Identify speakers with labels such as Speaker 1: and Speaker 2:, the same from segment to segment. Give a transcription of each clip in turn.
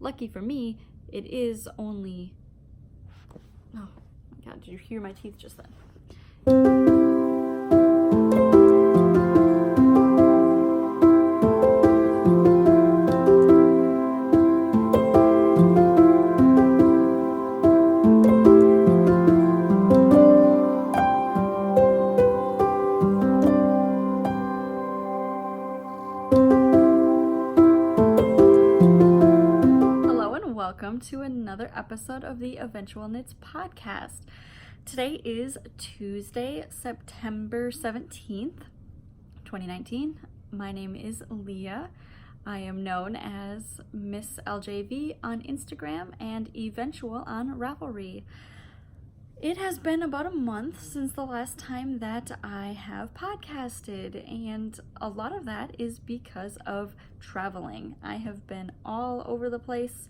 Speaker 1: lucky for me, it is only, oh my god, did you hear my teeth just then? Welcome to another episode of the Eventual Knits podcast. Today is Tuesday, September 17th, 2019. My name is Leah. I am known as Miss LJV on Instagram and Eventual on Ravelry. It has been about a month since the last time that I have podcasted, and a lot of that is because of traveling. I have been all over the place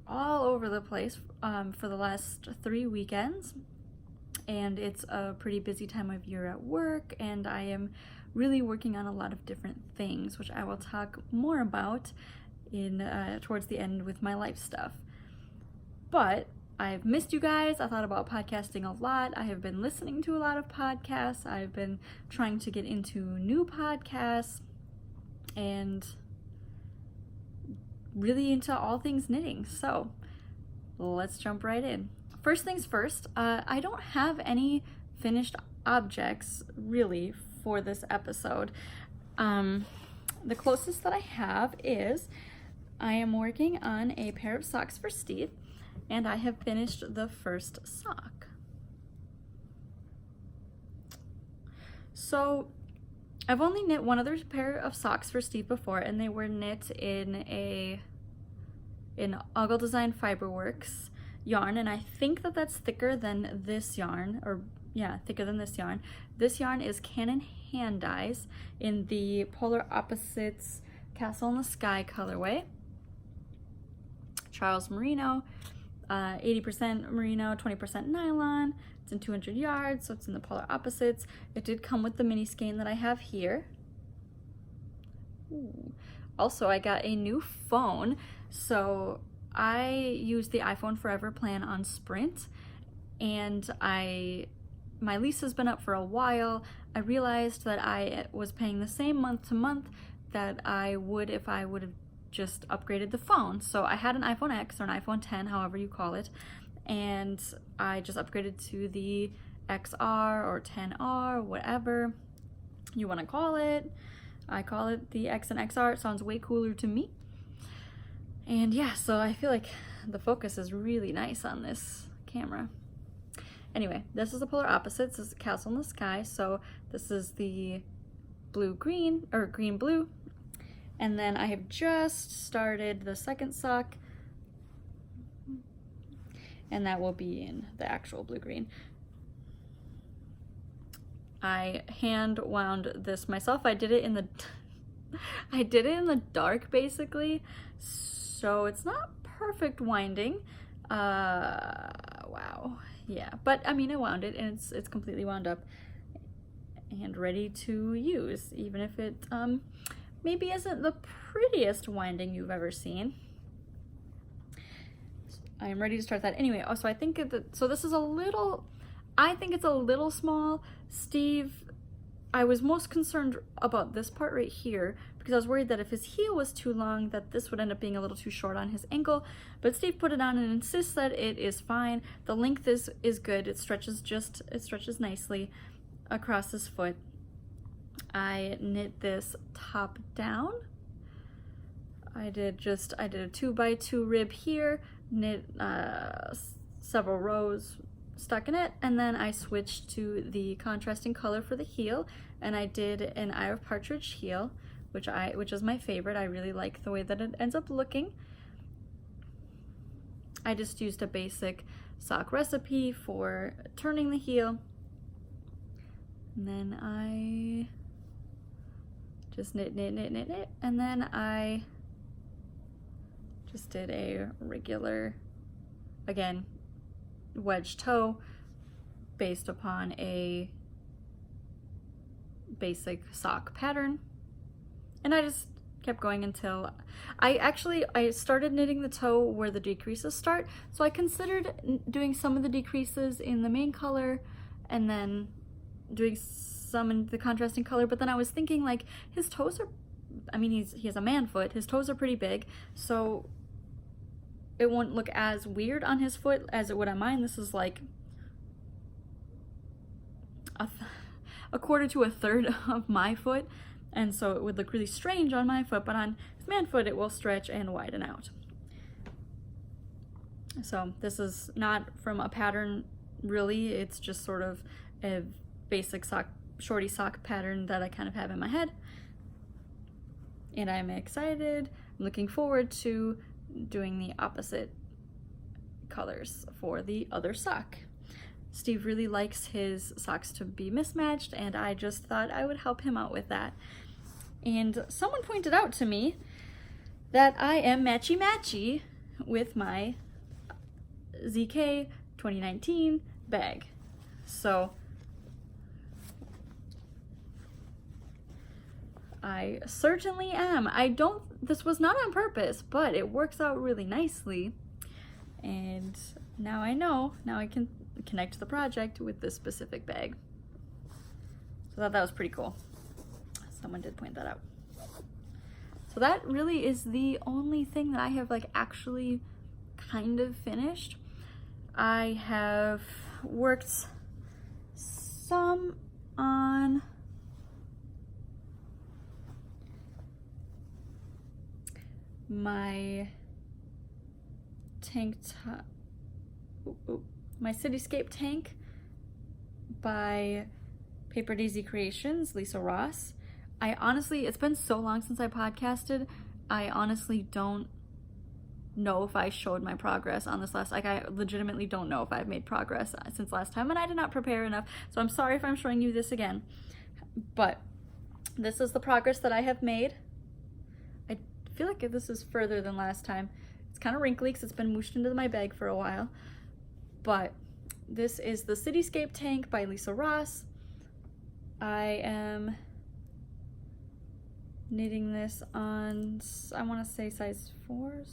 Speaker 1: for the last 3 weekends, and it's a pretty busy time of year at work, and I am really working on a lot of different things, which I will talk more about in towards the end with my life stuff. But I've missed you guys. I thought about podcasting a lot. I have been listening to a lot of podcasts. I've been trying to get into new podcasts and really into all things knitting. So let's jump right in. First things first, I don't have any finished objects really for this episode. The closest that I have is I am working on a pair of socks for Steve, and I have finished the first sock. So I've only knit one other pair of socks for Steve before, and they were knit in Ogle Design Fiberworks yarn, and I think that that's thicker than this yarn, or yeah, thicker than this yarn. This yarn is Canon Handdyes in the Polar Opposites Castle in the Sky colorway. Charles Merino, 80% merino, 20% nylon. It's in 200 yards, so it's in the Polar Opposites. It did come with the mini skein that I have here. Ooh. Also, I got a new phone, so I use the iPhone Forever plan on Sprint, and my lease has been up for a while. I realized that I was paying the same month to month that I would if I would have just upgraded the phone. So I had an iPhone X or an iPhone 10, however you call it, and I just upgraded to the XR or 10R, whatever you want to call it. I call it the X and XR. It sounds way cooler to me. And yeah, so I feel like the focus is really nice on this camera. Anyway, this is the Polar Opposites. This is Castle in the Sky. So this is the blue-green, or green-blue. And then I have just started the second sock, and that will be in the actual blue-green. I hand wound this myself. I did it in the dark, basically, so it's not perfect winding. Wow, yeah, but I mean, I wound it, and it's completely wound up and ready to use, even if it maybe isn't the prettiest winding you've ever seen. I am ready to start that anyway. Oh, so I think so this is I think it's a little small. Steve, I was most concerned about this part right here because I was worried that if his heel was too long that this would end up being a little too short on his ankle, but Steve put it on and insists that it is fine. The length is good. It stretches nicely across his foot. I knit this top down. I did a 2x2 rib here, knit several rows stuck in it, and then I switched to the contrasting color for the heel, and I did an Eye of Partridge heel, which is my favorite. I really like the way that it ends up looking. I just used a basic sock recipe for turning the heel, and then I just knit, and then I just did a regular, again, wedge toe based upon a basic sock pattern, and I just kept going until I started knitting the toe where the decreases start. So I considered doing some of the decreases in the main color and then doing some in the contrasting color, but then I was thinking like his toes are, I mean, he has a man foot, his toes are pretty big, so it won't look as weird on his foot as it would on mine. This is like a quarter to a third of my foot, and so it would look really strange on my foot, but on his man foot it will stretch and widen out. So this is not from a pattern really, it's just sort of a basic shorty sock pattern that I kind of have in my head. And I'm excited, I'm looking forward to doing the opposite colors for the other sock. Steve really likes his socks to be mismatched, and I just thought I would help him out with that. And someone pointed out to me that I am matchy-matchy with my ZK 2019 bag. So I certainly am. This was not on purpose, but it works out really nicely. And now I know, now I can connect the project with this specific bag. So I thought that was pretty cool. Someone did point that out. So that really is the only thing that I have like actually kind of finished. I have worked some on my tank top, my Cityscape tank by Paper Daisy Creations, Lisa Ross. I honestly, it's been so long since I podcasted, I honestly don't know if I showed my progress on this last, like I legitimately don't know if I've made progress since last time, and I did not prepare enough, so I'm sorry if I'm showing you this again. But this is the progress that I have made. I feel like this is further than last time. It's kind of wrinkly because it's been mooshed into my bag for a while. But this is the Cityscape tank by Lisa Ross. I am knitting this on, I want to say size 4s.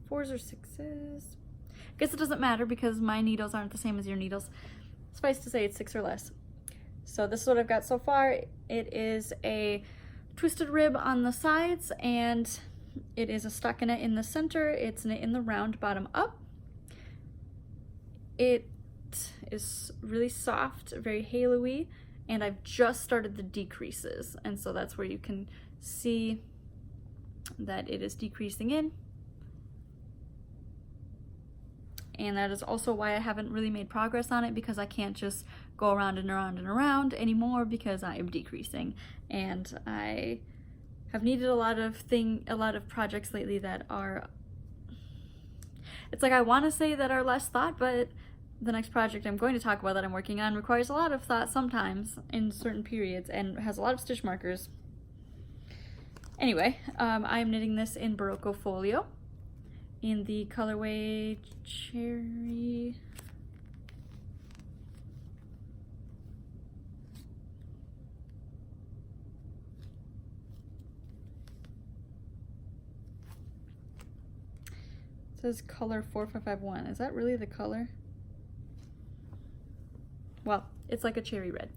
Speaker 1: 4s or 6s. I guess it doesn't matter because my needles aren't the same as your needles. Suffice to say it's 6 or less. So this is what I've got so far. It is a twisted rib on the sides, and it is a stockinette in the center. It's knit in the round bottom up. It is really soft, very halo-y, and I've just started the decreases, and so that's where you can see that it is decreasing in. And that is also why I haven't really made progress on it, because I can't just go around and around and around anymore because I am decreasing. And I have needed a lot of projects lately that are, it's like I want to say that are less thought, but the next project I'm going to talk about that I'm working on requires a lot of thought sometimes in certain periods and has a lot of stitch markers. Anyway, I'm knitting this in Berroco Folio in the colorway Cherry. It says color 4551. Is that really the color? Well, it's like a cherry red.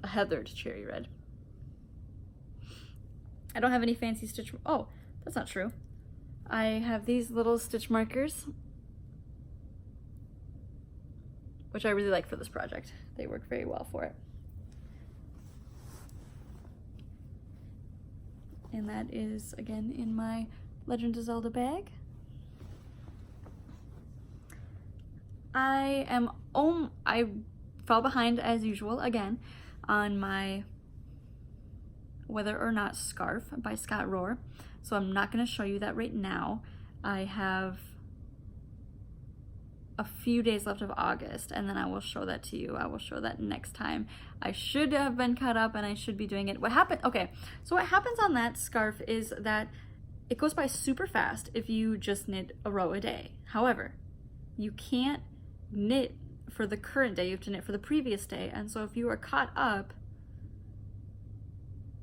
Speaker 1: A heathered cherry red. I don't have any fancy stitch. Oh, that's not true. I have these little stitch markers, which I really like for this project. They work very well for it. And that is, again, in my Legend of Zelda bag. I fell behind as usual again on my Whether or Not scarf by Scott Rohr, so I'm not going to show you that right now. I have a few days left of August, and then I will show that to you. I will show that next time. I should have been caught up and I should be doing it. What happened? Okay, so what happens on that scarf is that it goes by super fast if you just knit a row a day. However, you can't knit for the current day, you have to knit for the previous day, and so if you are caught up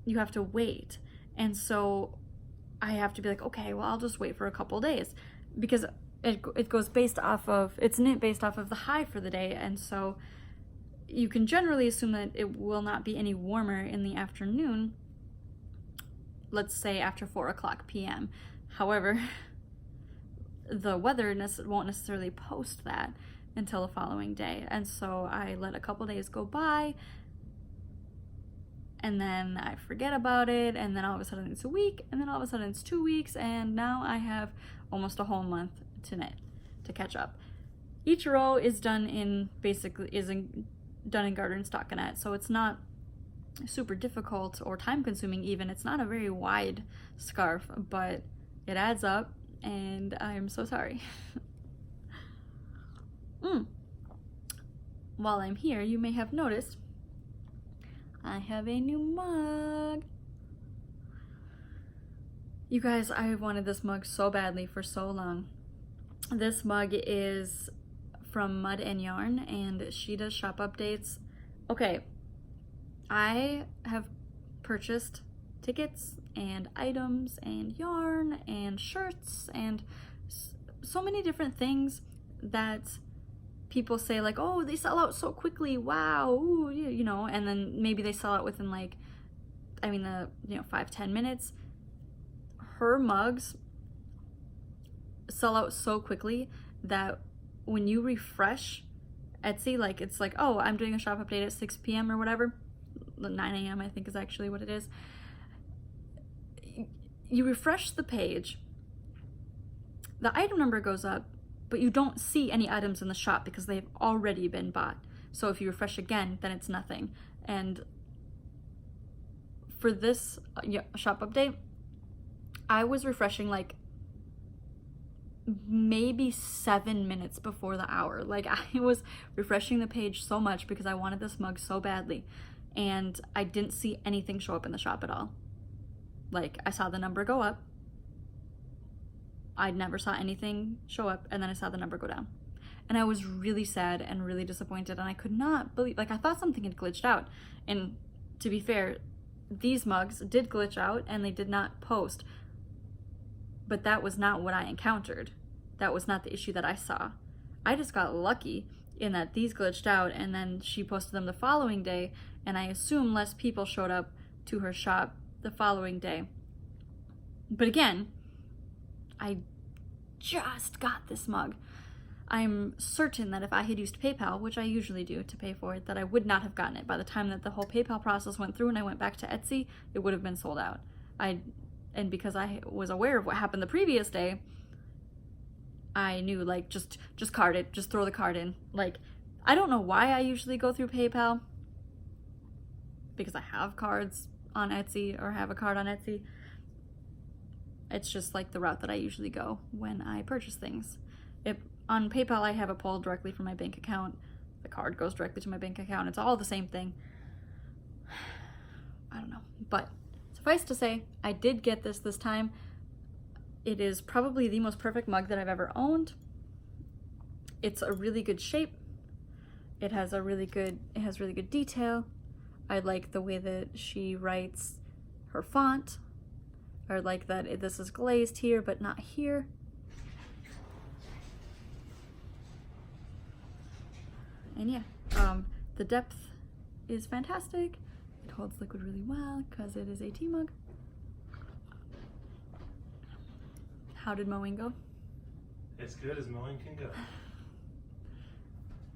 Speaker 1: you have to wait. And so I have to be like, okay, well, I'll just wait for a couple days, because it goes based off of, it's knit based off of the high for the day. And so you can generally assume that it will not be any warmer in the afternoon, let's say after 4:00 p.m. However, the weather won't necessarily post that until the following day. And so I let a couple days go by, and then I forget about it, and then all of a sudden it's a week, and then all of a sudden it's 2 weeks, and now I have almost a whole month to knit, to catch up. Each row is done in garter and stockinette, so it's not super difficult or time consuming even. It's not a very wide scarf, but it adds up, and I'm so sorry. While I'm here, you may have noticed I have a new mug. You guys, I wanted this mug so badly for so long. This mug is from Mud and Yarn, and she does shop updates. Okay, I have purchased tickets and items and yarn and shirts and so many different things that people say, like, oh, they sell out so quickly, wow, ooh, you know, and then maybe they sell out within, like, 5-10 minutes. Her mugs sell out so quickly that when you refresh Etsy, like, it's like, oh, I'm doing a shop update at 6 p.m. or whatever, 9 a.m. I think is actually what it is. You refresh the page, the item number goes up, but you don't see any items in the shop because they've already been bought. So if you refresh again, then it's nothing. And for this shop update, I was refreshing like maybe 7 minutes before the hour. Like, I was refreshing the page so much because I wanted this mug so badly, and I didn't see anything show up in the shop at all. Like, I saw the number go up, I never saw anything show up, and then I saw the number go down. And I was really sad and really disappointed, and I could not believe, like, I thought something had glitched out. And to be fair, these mugs did glitch out and they did not post, but that was not what I encountered. That was not the issue that I saw. I just got lucky in that these glitched out, and then she posted them the following day, and I assume less people showed up to her shop the following day. But again, I just got this mug. I'm certain that if I had used PayPal, which I usually do to pay for it, that I would not have gotten it. By the time that the whole PayPal process went through and I went back to Etsy, it would have been sold out. And because I was aware of what happened the previous day, I knew, like, just card it, just throw the card in. Like, I don't know why I usually go through PayPal, because I have cards on Etsy or have a card on Etsy. It's just like the route that I usually go when I purchase things. On PayPal, I have it pulled directly from my bank account. The card goes directly to my bank account. It's all the same thing. I don't know. But suffice to say, I did get this time. It is probably the most perfect mug that I've ever owned. It's a really good shape. It has really good detail. I like the way that she writes her font. I like that this is glazed here, but not here. And yeah, the depth is fantastic. It holds liquid really well because it is a tea mug. How did mowing go?
Speaker 2: As good as mowing can go.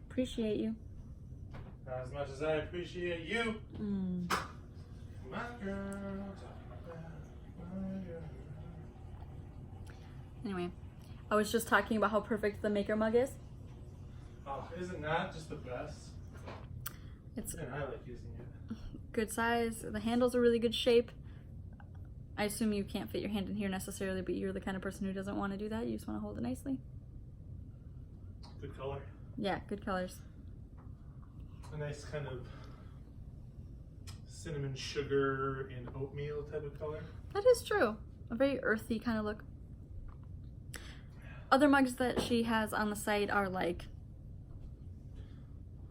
Speaker 1: Appreciate you.
Speaker 2: Not as much as I appreciate you. My girl.
Speaker 1: Anyway, I was just talking about how perfect the maker mug is.
Speaker 2: Oh, isn't that just the best? And I like using it.
Speaker 1: Good size. The handle's a really good shape. I assume you can't fit your hand in here necessarily, but you're the kind of person who doesn't want to do that. You just want to hold it nicely.
Speaker 2: Good color.
Speaker 1: Yeah, good colors.
Speaker 2: A nice kind of cinnamon sugar and oatmeal type of color.
Speaker 1: That is true. A very earthy kind of look. Other mugs that she has on the site are like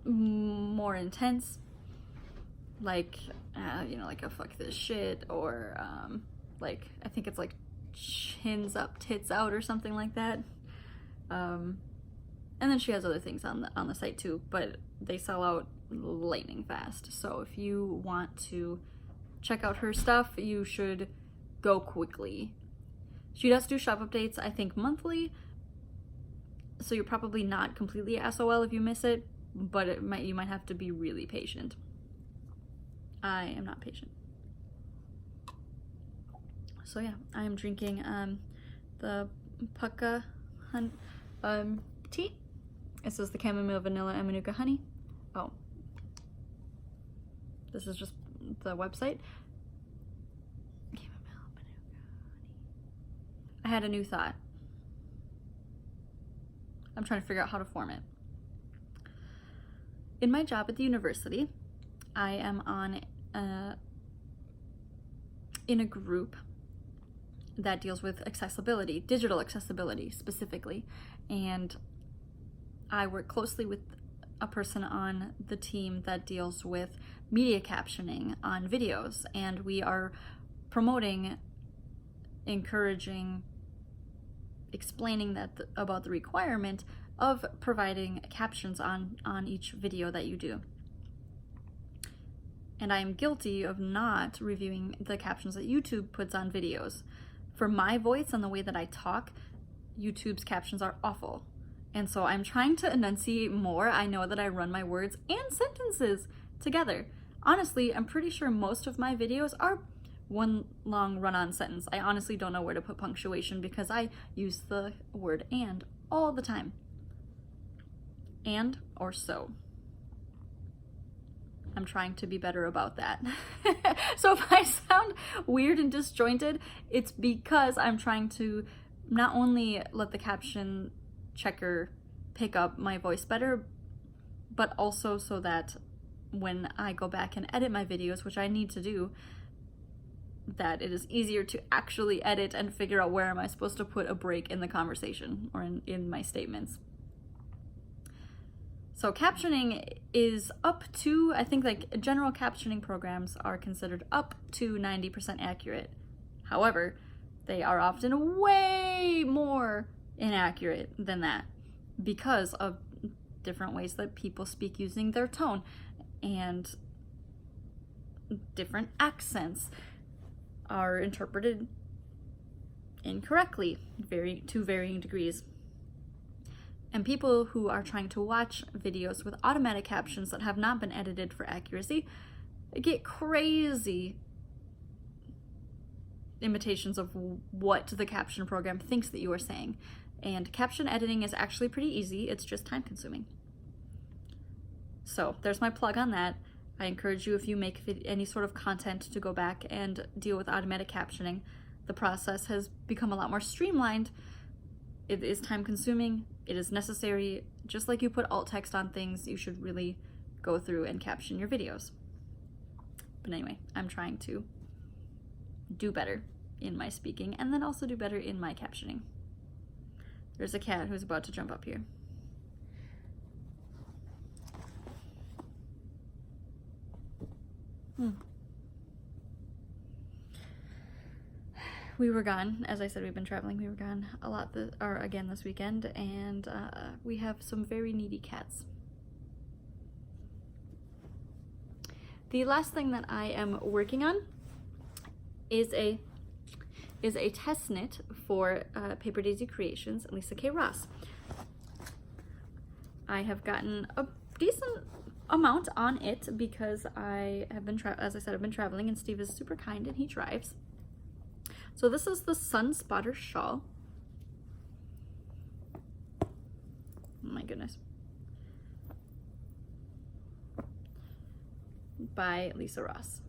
Speaker 1: more intense. like, you know, like a fuck this shit, or like, I think it's like chins up, tits out, or something like that. And then she has other things on the site too, but they sell out lightning fast. So if you want to check out her stuff, you should go quickly. She does do shop updates, I think, monthly, so you're probably not completely SOL if you miss it, but you might have to be really patient. I am not patient. So yeah, I am drinking the Pukka tea. It says the chamomile, vanilla, and manuka honey. Oh, this is just the website. Chamomile, manuka, honey. I had a new thought. I'm trying to figure out how to form it. In my job at the university, I am on in a group that deals with accessibility, digital accessibility specifically, and I work closely with a person on the team that deals with media captioning on videos, and we are promoting, encouraging, explaining that about the requirement of providing captions on each video that you do. And I am guilty of not reviewing the captions that YouTube puts on videos. For my voice and the way that I talk, YouTube's captions are awful. And so I'm trying to enunciate more. I know that I run my words and sentences together. Honestly, I'm pretty sure most of my videos are one long run-on sentence. I honestly don't know where to put punctuation because I use the word and all the time. And or so. I'm trying to be better about that. So if I sound weird and disjointed, it's because I'm trying to not only let the caption checker pick up my voice better, but also so that when I go back and edit my videos, which I need to do, that it is easier to actually edit and figure out where am I supposed to put a break in the conversation or in my statements. So captioning is up to, I think like general captioning programs are considered up to 90% accurate. However, they are often way more inaccurate than that because of different ways that people speak using their tone and different accents are interpreted incorrectly to varying degrees. And people who are trying to watch videos with automatic captions that have not been edited for accuracy get crazy imitations of what the caption program thinks that you are saying. And caption editing is actually pretty easy, it's just time consuming. So there's my plug on that. I encourage you, if you make any sort of content, to go back and deal with automatic captioning. The process has become a lot more streamlined. It is time consuming, it is necessary. Just like you put alt text on things, you should really go through and caption your videos. But anyway, I'm trying to do better in my speaking and then also do better in my captioning. There's a cat who's about to jump up here. We were gone, as I said, we've been traveling. We were gone a lot again this weekend, and we have some very needy cats. The last thing that I am working on is a test knit for Paper Daisy Creations and Lisa K. Ross. I have gotten a decent amount on it because I have been, as I said, I've been traveling, and Steve is super kind and he drives. So this is the Sunspotter shawl. Oh my goodness. By Lisa Ross.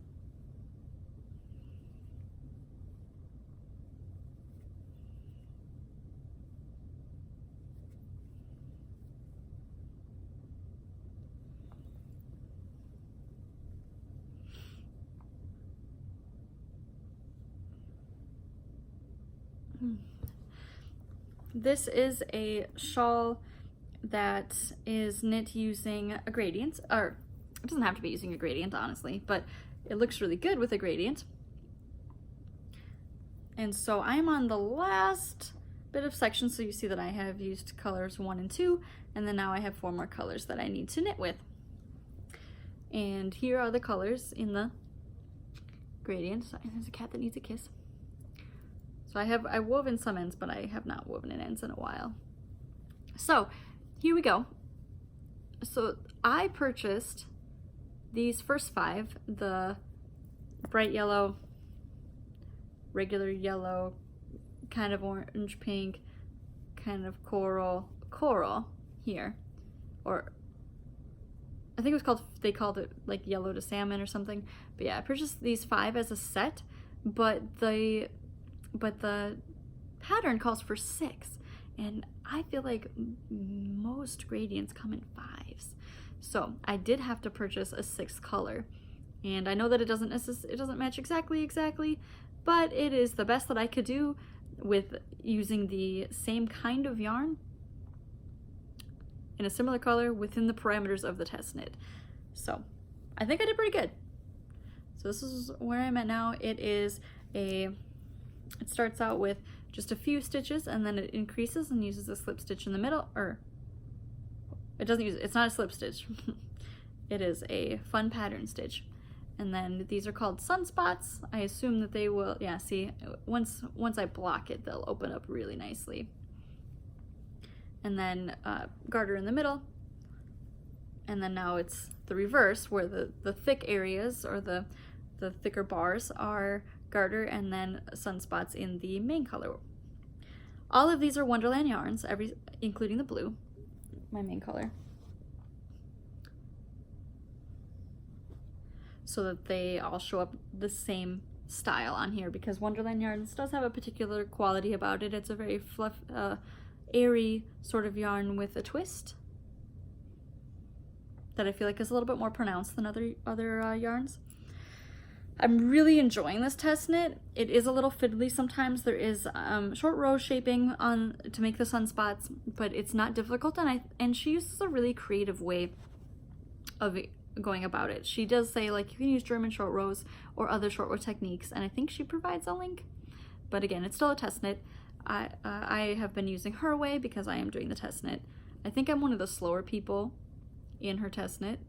Speaker 1: This is a shawl that is knit using a gradient, or It doesn't have to be using a gradient, honestly, but it looks really good with a gradient. And so I'm on the last bit of section, so you see that I have used colors 1 and 2, and then now I have 4 more colors that I need to knit with. And here are the colors in the gradient. Sorry, there's a cat that needs a kiss. So I've woven some ends, but I have not woven in ends in a while. So here we go. So I purchased these first 5, the bright yellow, regular yellow, kind of orange pink, kind of coral here, or I think it was called, they called it like yellow to salmon or something. But yeah, I purchased these 5 as a set, but the pattern calls for 6, and I feel like most gradients come in 5s. So I did have to purchase a 6th color, and I know that it doesn't match exactly, but it is the best that I could do with using the same kind of yarn in a similar color within the parameters of the test knit. So I think I did pretty good. So this is where I'm at now. It starts out with just a few stitches, and then it increases and uses a slip stitch in the middle, or it's not a slip stitch. It is a fun pattern stitch. And then these are called sunspots. I assume that they will, yeah, see, once I block it, they'll open up really nicely. And then garter in the middle. And then now it's the reverse, where the thick areas, or the thicker bars, are garter, and then sunspots in the main color. All of these are Wonderland Yarns, including the blue, my main color, so that they all show up the same style on here, because Wonderland Yarns does have a particular quality about it. It's a very airy sort of yarn with a twist that I feel like is a little bit more pronounced than other yarns. I'm really enjoying this test knit. It is a little fiddly sometimes. There is short row shaping to make the sunspots, but it's not difficult, and she uses a really creative way of going about it. She does say, like, you can use German short rows or other short row techniques, and I think she provides a link. But again, it's still a test knit. I have been using her way because I am doing the test knit. I think I'm one of the slower people in her test knit,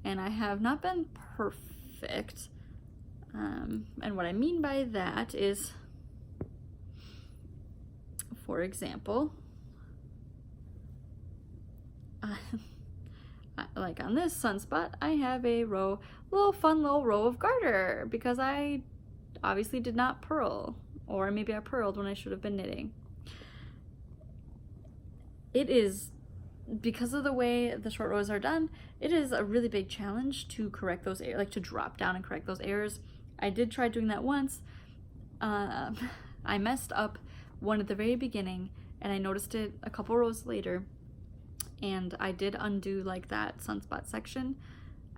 Speaker 1: and I have not been perfect. And what I mean by that is, for example, like on this sunspot, I have a fun little row of garter, because I obviously did not purl, or maybe I purled when I should have been knitting. It is, because of the way the short rows are done, it is a really big challenge to correct those errors, like to drop down and correct those errors. I did try doing that once. I messed up one at the very beginning, and I noticed it a couple rows later, and I did undo like that sunspot section,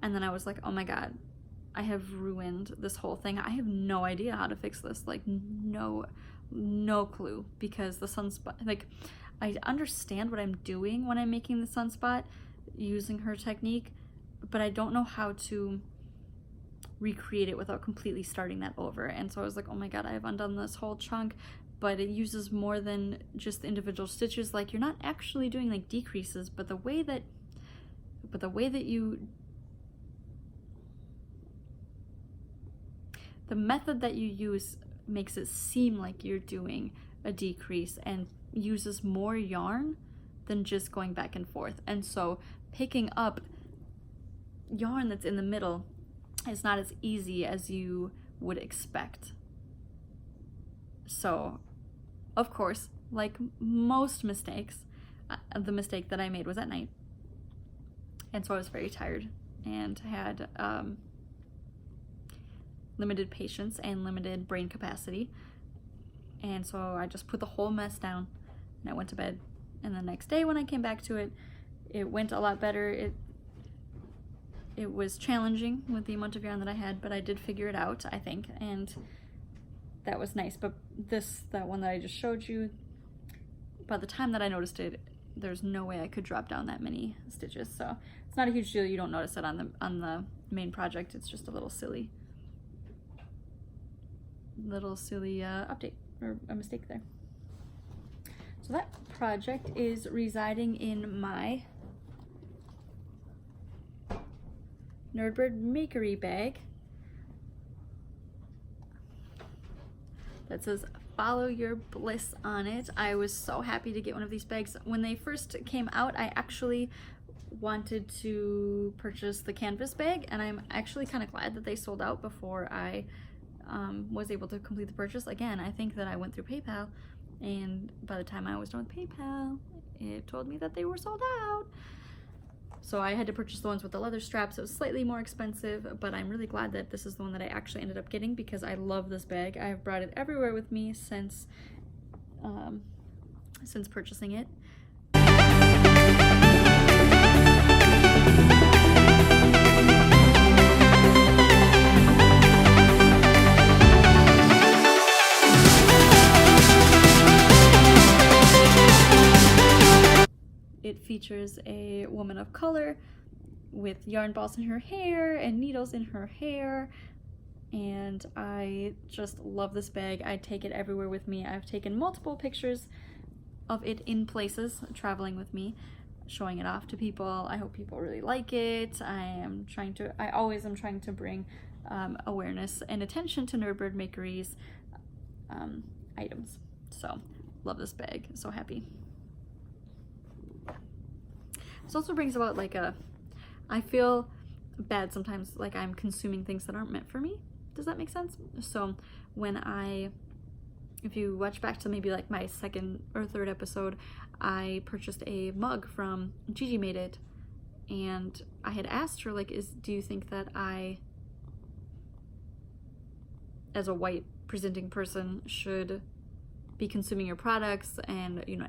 Speaker 1: and then I was like, oh my god, I have ruined this whole thing. I have no idea how to fix this, like no clue, because the sunspot, like, I understand what I'm doing when I'm making the sunspot using her technique, but I don't know how to recreate it without completely starting that over. And so I was like, oh my god, I've undone this whole chunk, but it uses more than just individual stitches. Like, you're not actually doing like decreases, but the way that the method that you use makes it seem like you're doing a decrease, and uses more yarn than just going back and forth. And so picking up yarn that's in the middle is not as easy as you would expect. So, of course, like most mistakes, the mistake that I made was at night. And so I was very tired and had limited patience and limited brain capacity. And so I just put the whole mess down and I went to bed. And the next day when I came back to it, it went a lot better. It was challenging with the amount of yarn that I had, but I did figure it out, I think, and that was nice. But that one that I just showed you, by the time that I noticed it, there's no way I could drop down that many stitches. So it's not a huge deal. You don't notice it on the main project. It's just a little silly update or a mistake there. So that project is residing in my Nerdbird Makery bag that says "Follow Your Bliss" on it. I was so happy to get one of these bags. When they first came out, I actually wanted to purchase the canvas bag, and I'm actually kind of glad that they sold out before I was able to complete the purchase. Again, I think that I went through PayPal, and by the time I was done with PayPal, it told me that they were sold out. So I had to purchase the ones with the leather straps. It was slightly more expensive, but I'm really glad that this is the one that I actually ended up getting because I love this bag. I've brought it everywhere with me since purchasing it. It features a woman of color with yarn balls in her hair and needles in her hair, and I just love this bag. I take it everywhere with me. I've taken multiple pictures of it in places, traveling with me, showing it off to people. I hope people really like it. I always am trying to bring awareness and attention to Nerdbird Makery's items. So love this bag, so happy. This also brings about like I feel bad sometimes, like I'm consuming things that aren't meant for me. Does that make sense? So if you watch back to maybe like my second or third episode, I purchased a mug from Gigi Made It, and I had asked her, like, do you think that I, as a white presenting person, should be consuming your products and, you know,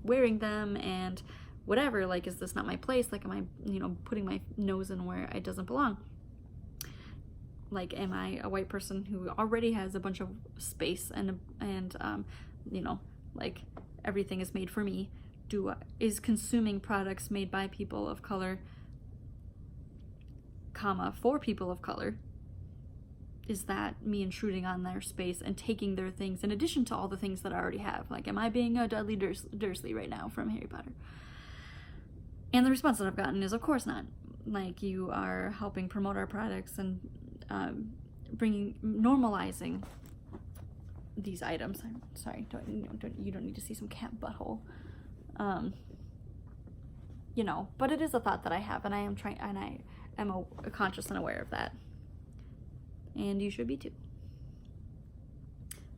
Speaker 1: wearing them and whatever, like, is this not my place? Like, am I, you know, putting my nose in where it doesn't belong? Like, am I a white person who already has a bunch of space and you know, like, everything is made for me? Is consuming products made by people of color, for people of color, is that me intruding on their space and taking their things in addition to all the things that I already have? Like, am I being a Dudley Dursley right now from Harry Potter? And the response that I've gotten is, of course not. Like, you are helping promote our products and normalizing these items. I'm sorry, you don't need to see some cat butthole. You know, but it is a thought that I have, and I am conscious and aware of that. And you should be too.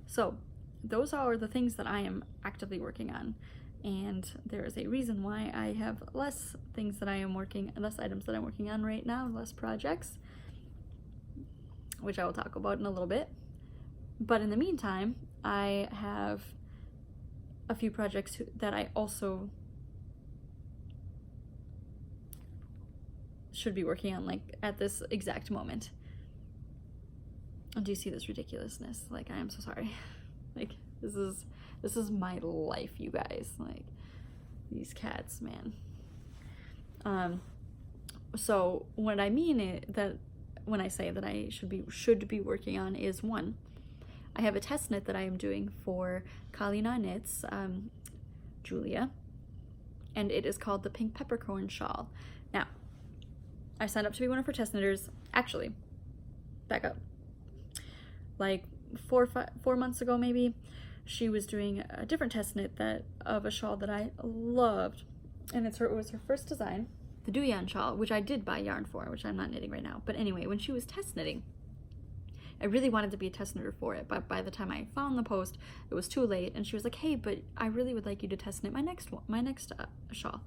Speaker 1: So those are the things that I am actively working on. And there is a reason why I have less items that I'm working on right now, less projects, which I will talk about in a little bit. But in the meantime, I have a few projects that I also should be working on, like, at this exact moment. Do you see this ridiculousness? Like, I am so sorry. Like, this is my life, you guys. Like, these cats, man. So what I mean that when I say that I should be working on is, one, I have a test knit that I am doing for Kalinaw Knits, Julia, and it is called the Pink Peppercorn Shawl. Now, I signed up to be one of her test knitters. Actually, back up. Like 4 months ago, maybe, she was doing a different test knit of a shawl that I loved, and it was her first design, the Duyan shawl, which I did buy yarn for, which I'm not knitting right now. But anyway, when she was test knitting, I really wanted to be a test knitter for it, but by the time I found the post, it was too late, and she was like, hey, but I really would like you to test knit my next shawl.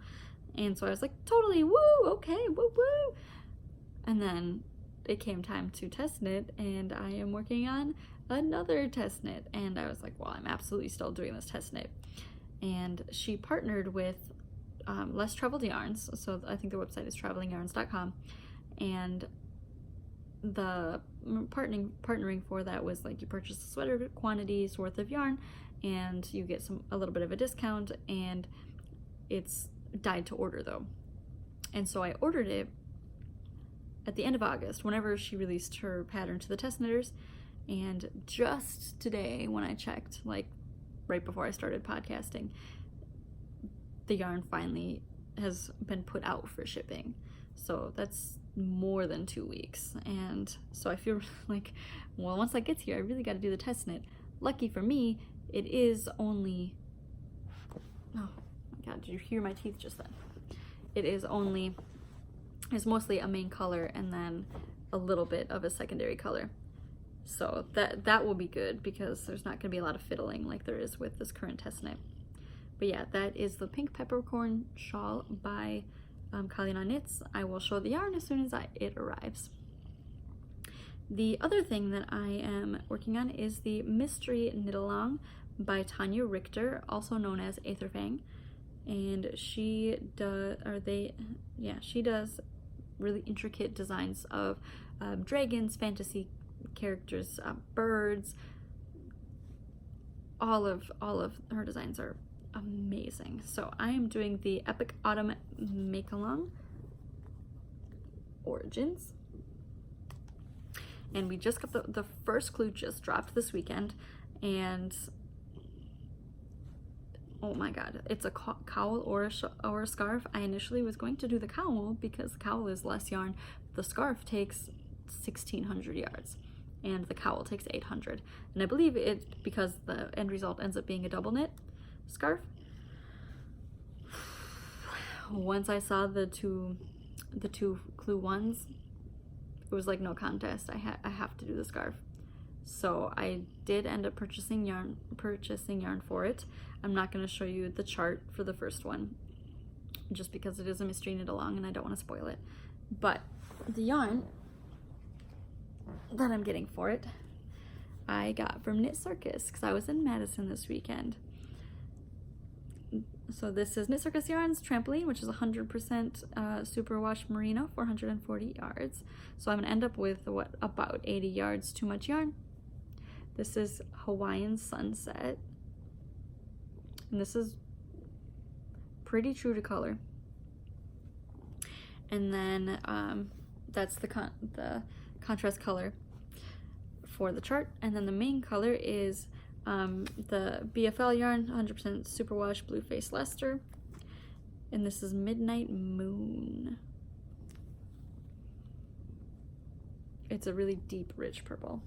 Speaker 1: And so I was like, totally, woo, okay, woo, woo. And then it came time to test knit, and I am working on another test knit, and I was like, well, I'm absolutely still doing this test knit. And she partnered with Less Traveled Yarns, so I think their website is travelingyarns.com, and the partnering for that was like, you purchase a sweater quantities worth of yarn and you get a little bit of a discount, and it's dyed to order though. And so I ordered it at the end of August, whenever she released her pattern to the test knitters. And just today when I checked, like right before I started podcasting, the yarn finally has been put out for shipping. So that's more than 2 weeks. And so I feel like, well, once that gets here, I really got to do the test knit. Lucky for me, it is only, oh my God, did you hear my teeth just then? It is only, it's mostly a main color and then a little bit of a secondary color. So that will be good because there's not going to be a lot of fiddling like there is with this current test knit. But yeah, that is the Pink Peppercorn Shawl by Kalinaw Knits. I will show the yarn as soon as it arrives. The other thing that I am working on is the Mystery Knit Along by Tania Richter, also known as Aetherfang. And she does, she does really intricate designs of dragons, fantasy characters, birds. All of her designs are amazing. So I am doing the Epic Autumn Make-Along Origins. And we just got the first clue just dropped this weekend, and oh my God, it's a cowl or a scarf. I initially was going to do the cowl because the cowl is less yarn. The scarf takes 1,600 yards and the cowl takes 800. And I believe it's because the end result ends up being a double knit scarf. Once I saw the two clue ones, it was like no contest. I have to do the scarf. So I did end up purchasing yarn for it. I'm not going to show you the chart for the first one just because it is a mystery knit along and I don't want to spoil it. But the yarn that I'm getting for it, I got from KnitCircus because I was in Madison this weekend. So this is KnitCircus Yarns Trampoline, which is 100% superwash merino, 440 yards. So I'm going to end up with, about 80 yards too much yarn. This is Hawaiian Sunset. And this is pretty true to color. And then that's the contrast color for the chart. And then the main color is the BFL yarn, 100% superwash blue face Leicester. And this is Midnight Moon. It's a really deep, rich purple.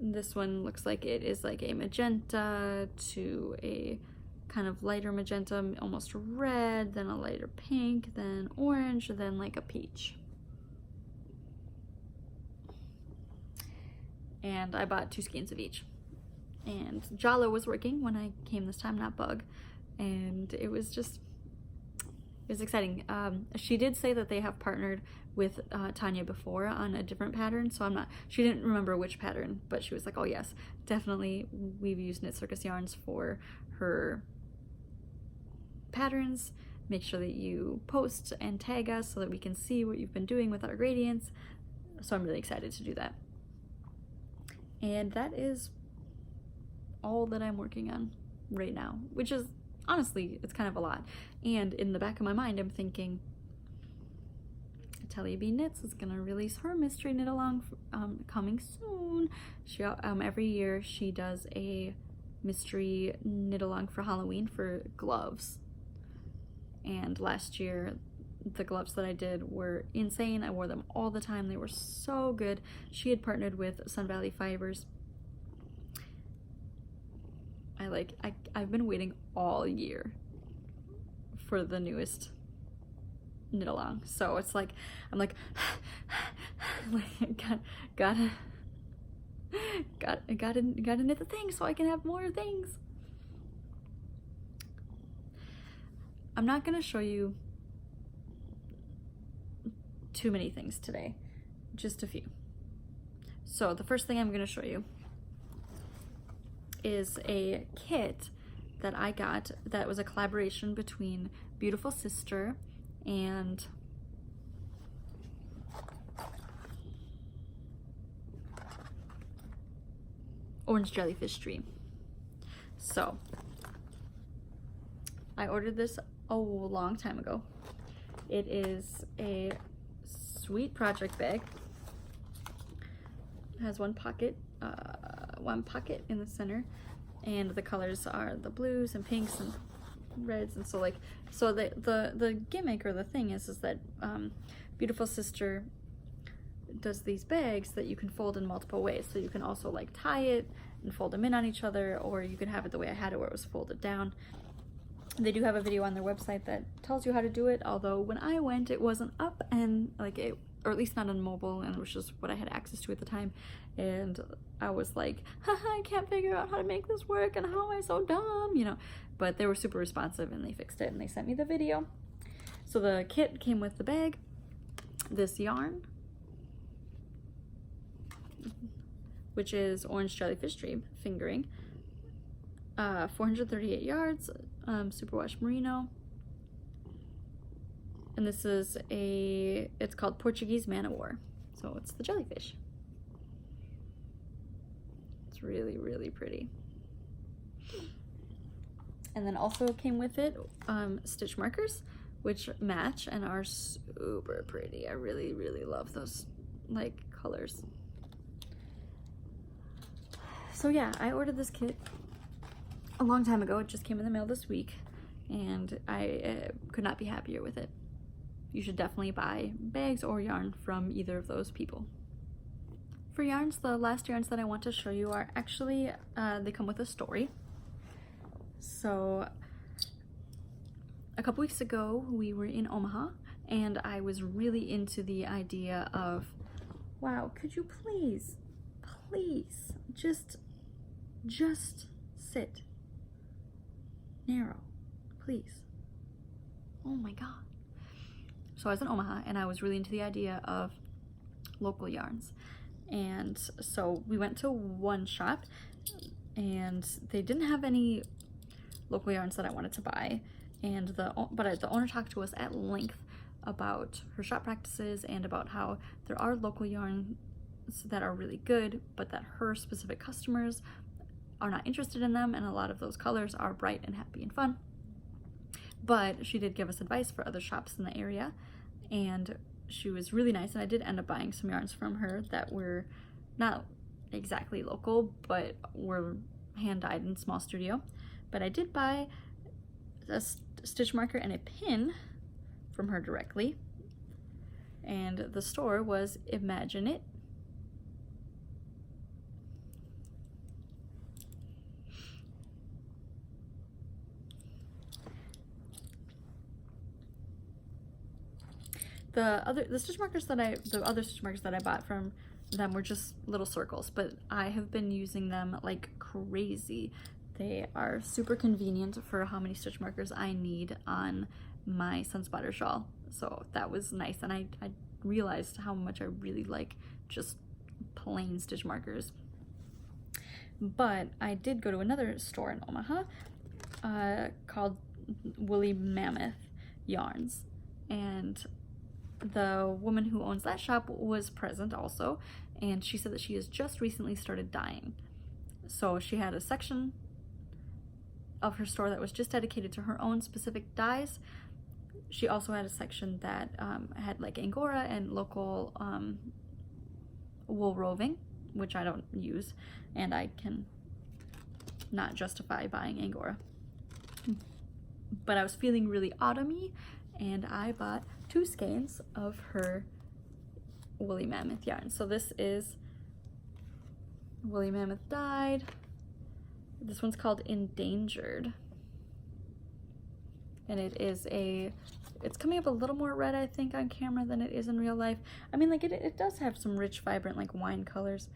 Speaker 1: This one looks like it is like a magenta to a kind of lighter magenta, almost red, then a lighter pink, then orange, then like a peach. And I bought 2 skeins of each. And Jala was working when I came this time, not Bug. And it was exciting. She did say that they have partnered with Tania before on a different pattern, so she didn't remember which pattern, but she was like, oh yes, definitely we've used KnitCircus yarns for her patterns. Make sure that you post and tag us so that we can see what you've been doing with our gradients. So I'm really excited to do that. And that is all that I'm working on right now, which is honestly, it's kind of a lot. And in the back of my mind, I'm thinking, Atelier B Knits is gonna release her mystery knit along coming soon. She every year she does a mystery knit along for Halloween for gloves. And last year, the gloves that I did were insane. I wore them all the time. They were so good. She had partnered with Sun Valley Fibers. I've been waiting all year for the newest knit along. So it's like, I'm like, gotta knit the thing so I can have more things. I'm not gonna show you too many things today, just a few. So the first thing I'm going to show you is a kit that I got that was a collaboration between Beautiful Sister and Orange Jellyfish Dream. So I ordered this a long time ago. It is a sweet project bag. It has one pocket in the center, and the colors are the blues and pinks and reds. And so the gimmick or the thing is that Beautiful Sister does these bags that you can fold in multiple ways. So you can also like tie it and fold them in on each other, or you can have it the way I had it, where it was folded down. They do have a video on their website that tells you how to do it, although when I went it wasn't up, and like it, or at least not on mobile, and it was just what I had access to at the time. And I was like, haha, I can't figure out how to make this work, and how am I so dumb, you know? But they were super responsive and they fixed it and they sent me the video. So the kit came with the bag, this yarn, which is Orange Jellyfish Dream fingering, 438 yards, superwash merino, and this is it's called Portuguese Man o' War, so it's the jellyfish. It's really, really pretty. And then also came with it stitch markers, which match and are super pretty. I really, really love those like colors. So yeah, I ordered this kit a long time ago. It just came in the mail this week, and I could not be happier with it. You should definitely buy bags or yarn from either of those people. For yarns, the last yarns that I want to show you are actually, they come with a story. So a couple weeks ago, we were in Omaha, and I was really into the idea of, wow, could you please just sit narrow, please. Oh my god. So I was in Omaha, and I was really into the idea of local yarns. And so we went to one shop, and they didn't have any local yarns that I wanted to buy. And the owner talked to us at length about her shop practices and about how there are local yarns that are really good, but that her specific customers are not interested in them, and a lot of those colors are bright and happy and fun. But she did give us advice for other shops in the area, and she was really nice, and I did end up buying some yarns from her that were not exactly local, but were hand-dyed in small studio. But I did buy a stitch marker and a pin from her directly, and the store was ImaginKnit. The other stitch markers that I bought from them were just little circles, but I have been using them like crazy. They are super convenient for how many stitch markers I need on my Sunspotter shawl. So that was nice, and I realized how much I really like just plain stitch markers. But I did go to another store in Omaha called Woolly Mammoth Yarns, and the woman who owns that shop was present also, and she said that she has just recently started dyeing. So she had a section of her store that was just dedicated to her own specific dyes. She also had a section that had like Angora and local wool roving, which I don't use, and I can not justify buying Angora. But I was feeling really autumny, and I bought 2 skeins of her Woolly Mammoth yarn. So this is Woolly Mammoth dyed. This one's called Endangered, and it's coming up a little more red, I think, on camera than it is in real life. I mean, like it does have some rich, vibrant, like wine colors,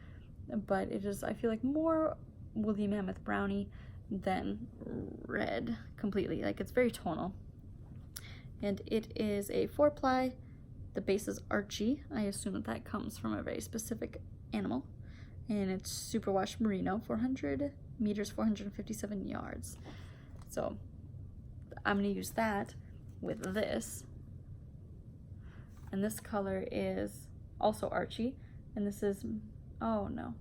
Speaker 1: but it is, I feel like, more Woolly Mammoth brownie than red completely. Like, it's very tonal. And it is a 4-ply. The base is Archie. I assume that comes from a very specific animal. And it's superwash merino, 400 meters, 457 yards. So I'm gonna use that with this. And this color is also Archie. And this is, oh no,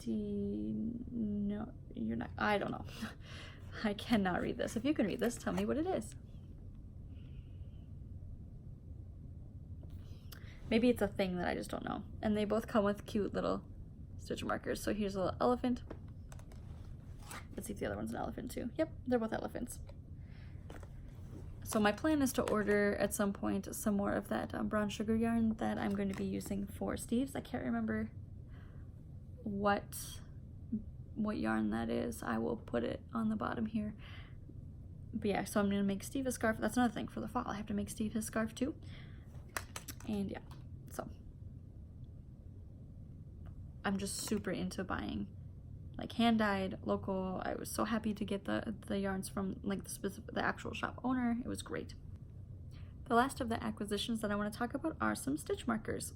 Speaker 1: No, you're not. I don't know. I cannot read this. If you can read this, tell me what it is. Maybe it's a thing that I just don't know. And they both come with cute little stitch markers. So here's a little elephant. Let's see if the other one's an elephant too. Yep, they're both elephants. So my plan is to order at some point some more of that brown sugar yarn that I'm going to be using for Steve's. I can't remember what yarn that is. I will put it on the bottom here. But yeah, so I'm going to make Steve a scarf. That's another thing for the fall. I have to make Steve his scarf too. And yeah, so I'm just super into buying like hand-dyed, local. I was so happy to get the yarns from like the actual shop owner. It was great. The last of the acquisitions that I want to talk about are some stitch markers.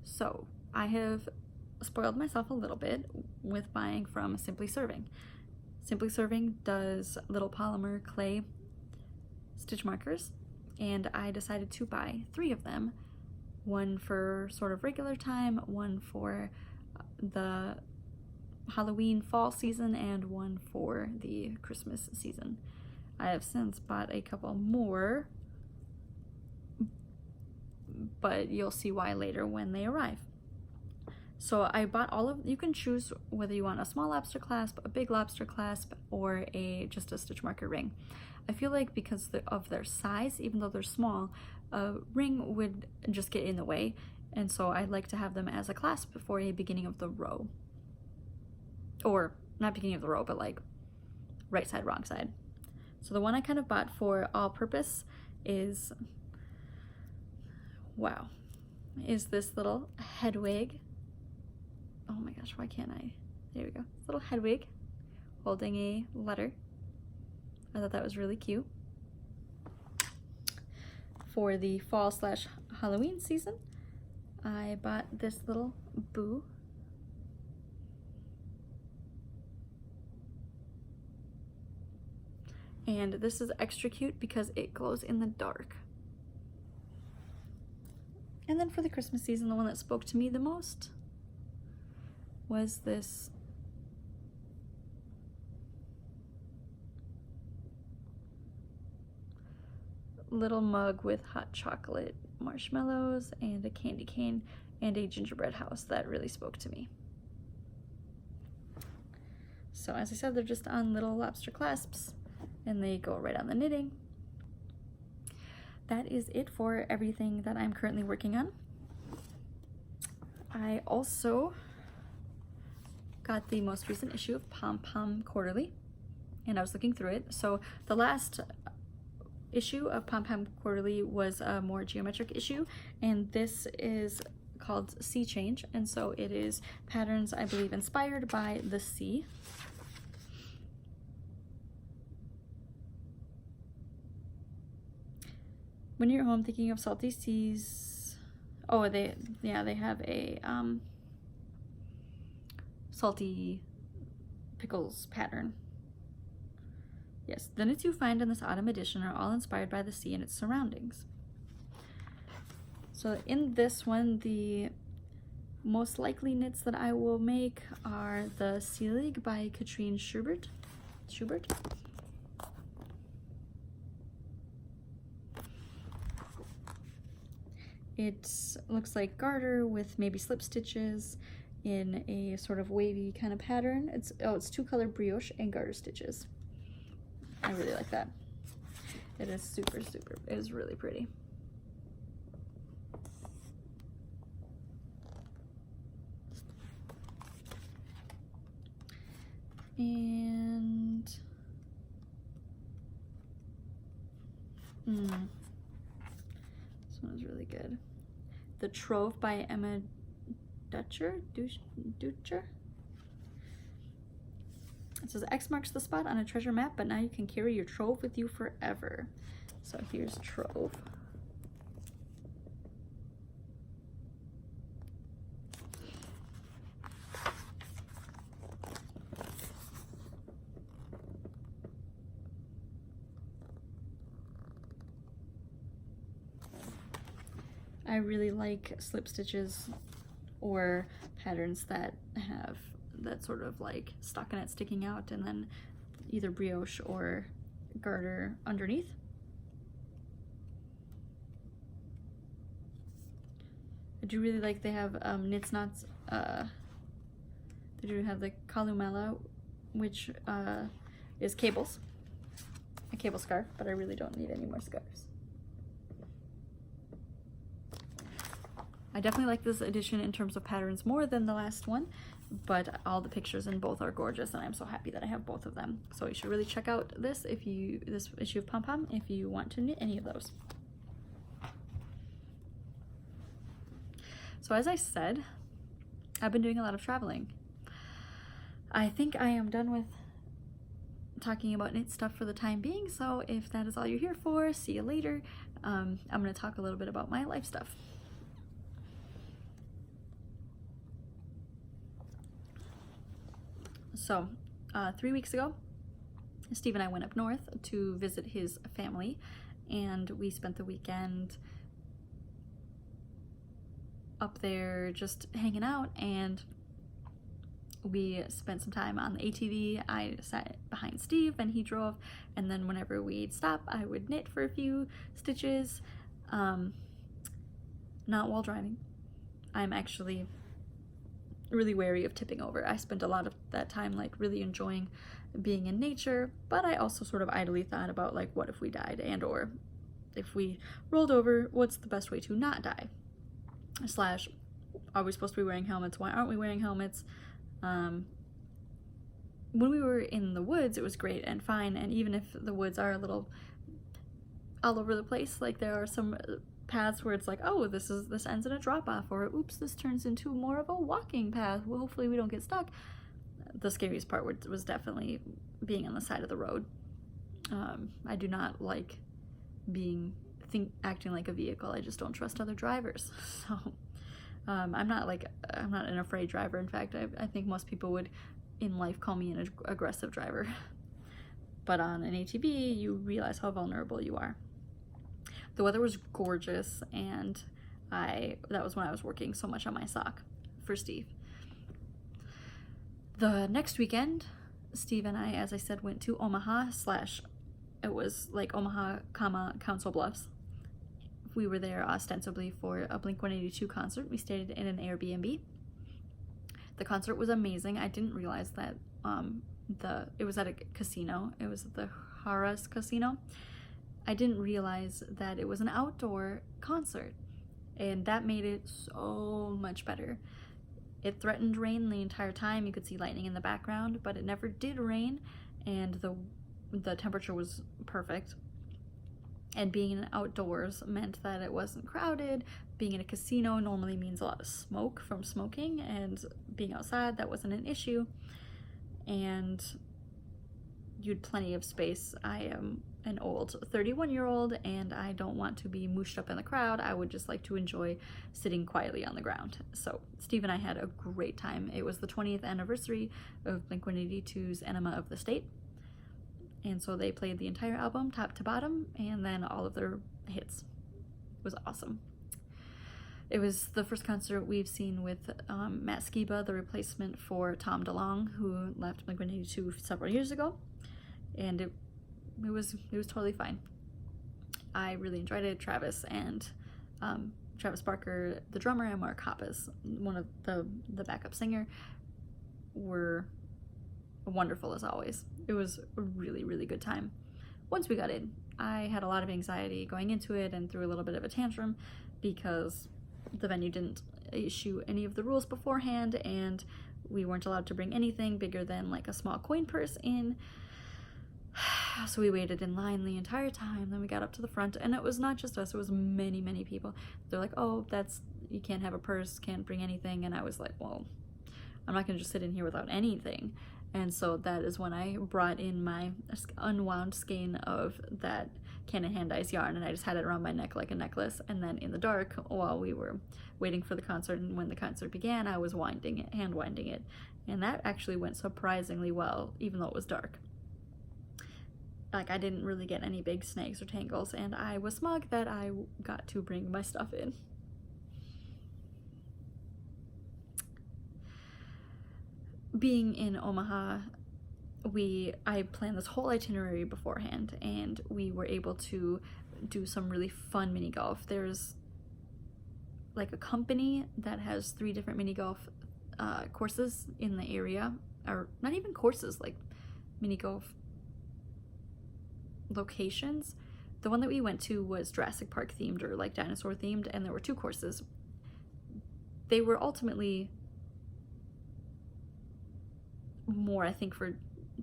Speaker 1: So I have spoiled myself a little bit with buying from Simply Serving. Simply Serving does little polymer clay stitch markers, and I decided to buy 3 of them. One for sort of regular time, one for the Halloween fall season, and one for the Christmas season. I have since bought a couple more, but you'll see why later when they arrive. So I bought all of, you can choose whether you want a small lobster clasp, a big lobster clasp, or just a stitch marker ring. I feel like because of their size, even though they're small, a ring would just get in the way, and so I'd like to have them as a clasp for a beginning of the row. Or not beginning of the row, but like right side, wrong side. So the one I kind of bought for all purpose is, wow, is this little head wig. Oh my gosh, why can't I? There we go. This little head wig holding a letter. I thought that was really cute. For the fall/Halloween season, I bought this little boo. And this is extra cute because it glows in the dark. And then for the Christmas season, the one that spoke to me the most was this little mug with hot chocolate marshmallows and a candy cane and a gingerbread house. That really spoke to me. So as I said, they're just on little lobster clasps and they go right on the knitting. That is it for everything that I'm currently working on. I also got the most recent issue of Pom Pom Quarterly, and I was looking through it. So the last issue of Pom Pom Quarterly was a more geometric issue, and this is called Sea Change, and so it is patterns, I believe, inspired by the sea. When you're home thinking of salty seas, oh, they have a salty pickles pattern. Yes, the knits you find in this autumn edition are all inspired by the sea and its surroundings. So in this one, the most likely knits that I will make are the Sea League by Katrine Schubert. It looks like garter with maybe slip stitches in a sort of wavy kind of pattern. It's 2-color brioche and garter stitches. I really like that. It is super, it is really pretty. And this one is really good. The Trove by Emma Dutcher. It says X marks the spot on a treasure map, but now you can carry your trove with you forever. So here's Trove. I really like slip stitches or patterns that have that sort of like stockinette sticking out, and then either brioche or garter underneath. I do really like they have knits knots. They do have the Kalinaw, which is cables, a cable scarf, but I really don't need any more scarves. I definitely like this edition in terms of patterns more than the last one, but all the pictures in both are gorgeous, and I'm so happy that I have both of them. So you should really check out this issue of Pom Pom if you want to knit any of those. So as I said, I've been doing a lot of traveling. I think I am done with talking about knit stuff for the time being, so if that is all you're here for, see you later. I'm going to talk a little bit about my life stuff. So 3 weeks ago, Steve and I went up north to visit his family, and we spent the weekend up there just hanging out, and we spent some time on the ATV. I sat behind Steve and he drove, and then whenever we'd stop, I would knit for a few stitches, not while driving. I'm actually really wary of tipping over. I spent a lot of that time like really enjoying being in nature, but I also sort of idly thought about like, what if we died, and or if we rolled over, what's the best way to not die? Slash, are we supposed to be wearing helmets? Why aren't we wearing helmets? When we were in the woods, it was great and fine, and even if the woods are a little all over the place, like there are some paths where it's like, oh, this ends in a drop-off, or oops, this turns into more of a walking path. Well, hopefully we don't get stuck. The scariest part was definitely being on the side of the road. I do not like acting like a vehicle. I just don't trust other drivers. So I'm not an afraid driver. In fact, I think most people would in life call me an aggressive driver. But on an ATV, you realize how vulnerable you are. The weather was gorgeous, and that was when I was working so much on my sock for Steve. The next weekend, Steve and I, as I said, went to Omaha / it was like Omaha, Council Bluffs. We were there ostensibly for a Blink-182 concert. We stayed in an Airbnb. The concert was amazing. I didn't realize that it was at a casino. It was at the Harrah's Casino. I didn't realize that it was an outdoor concert, and that made it so much better. It threatened rain the entire time. You could see lightning in the background, but it never did rain, and the temperature was perfect. And being outdoors meant that it wasn't crowded. Being in a casino normally means a lot of smoke from smoking, and being outside, that wasn't an issue. And you had plenty of space. I am an old 31-year-old, and I don't want to be mooshed up in the crowd. I would just like to enjoy sitting quietly on the ground. So Steve and I had a great time. It was the 20th anniversary of Blink-182's Enema of the State. And so they played the entire album, top to bottom, and then all of their hits. It was awesome. It was the first concert we've seen with Matt Skiba, the replacement for Tom DeLonge, who left Blink-182 several years ago. And it was totally fine. I really enjoyed it. Travis Barker, the drummer, and Mark Hoppus, one of the backup singer, were wonderful as always. It was a really, really good time. Once we got in, I had a lot of anxiety going into it and threw a little bit of a tantrum because the venue didn't issue any of the rules beforehand, and we weren't allowed to bring anything bigger than like a small coin purse in. So we waited in line the entire time. Then we got up to the front, and it was not just us, it was many, many people. They're like, oh, you can't have a purse, can't bring anything. And I was like, well, I'm not gonna just sit in here without anything. And so that is when I brought in my unwound skein of that Canon Handdyes yarn, and I just had it around my neck like a necklace. And then in the dark, while we were waiting for the concert, and when the concert began, I was hand winding it. And that actually went surprisingly well, even though it was dark. Like, I didn't really get any big snags or tangles, and I was smug that I got to bring my stuff in. being in Omaha, I planned this whole itinerary beforehand, and we were able to do some really fun mini golf. There's like a company that has 3 different mini golf courses in the area, or not even courses, like mini golf locations. The one that we went to was Jurassic Park themed, or like dinosaur themed, and there were 2 courses. They were ultimately more, I think, for